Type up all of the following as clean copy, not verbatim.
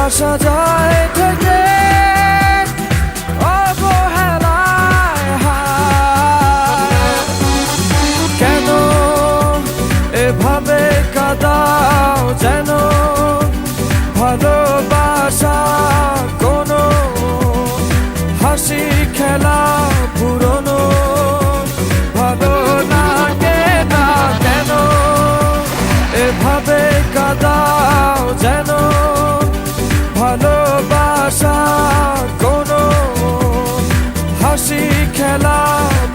আসা যায় থেকে অবহেলায় হায়। কেন এভাবে কাঁদাও যেন ভালোবাসা কোনো হাসি খেলা পুরনো ভালো লাগে না। কেন এভাবে কাঁদাও যেন ভালোবাসা কোনো হাসি খেলা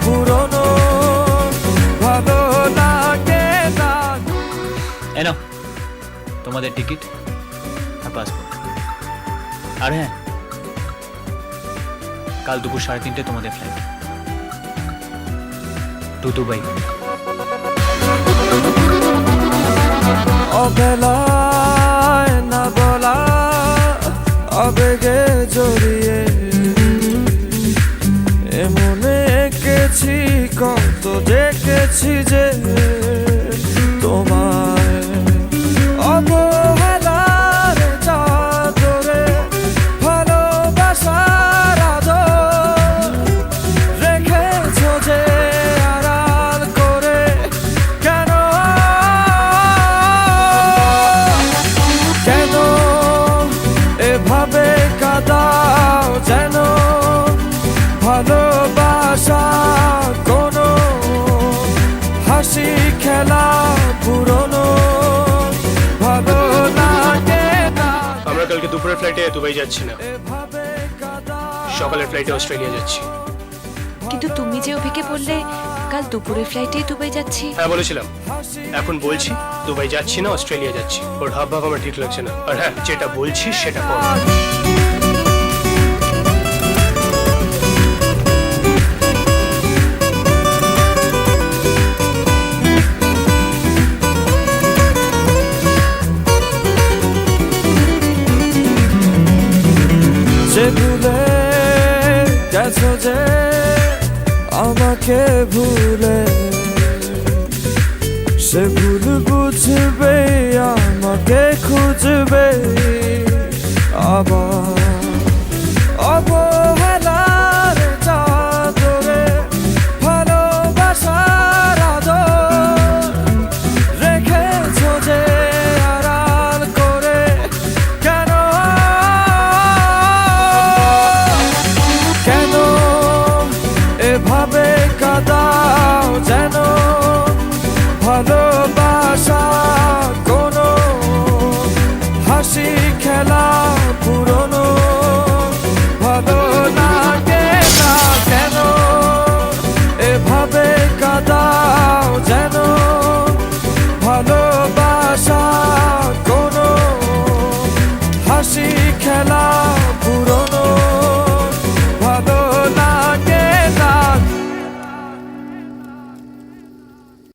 পুরনো ভালো লাগে না। এনো তোমাদের টিকিট আর পাসপোর্ট। আর হ্যাঁ, কাল দুপুর 3:30 তোমাদের ফ্লাইট টু দুবাই। অবেলায় না বলা আবেগে জড়িয়ে এমনে এঁকেছি কত দেখেছি যে তোমায় অবহেলার চাদরে ভালোবাসার আদর রেখেছো যে আড়াল করে। কেন কেন এভাবে কাঁদাও যেন ভালোবাসা কোনো হাসি খেলা পুরনো ভালো লাগে না। আমরা কালকে দুপুরের ফ্লাইটে দুবাই যাচ্ছি না, সকালের ফ্লাইটে অস্ট্রেলিয়া যাচ্ছি। কিন্তু তুমি যে অভিকে বললে কাল দুপুরের ফ্লাইটে দুবাই যাচ্ছি। হ্যাঁ বলেছিলাম, এখন বলছি দুবাই যাচ্ছি না, অস্ট্রেলিয়া যাচ্ছি। ওর হাব ভাব আমার ঠিক লাগছে না। আর হ্যাঁ, যেটা বলছি সেটা কর। যে ভুলে গেছো যে আমাকে ভুলে সে ভুল বুঝবে আমাকে খুঁজবে আবার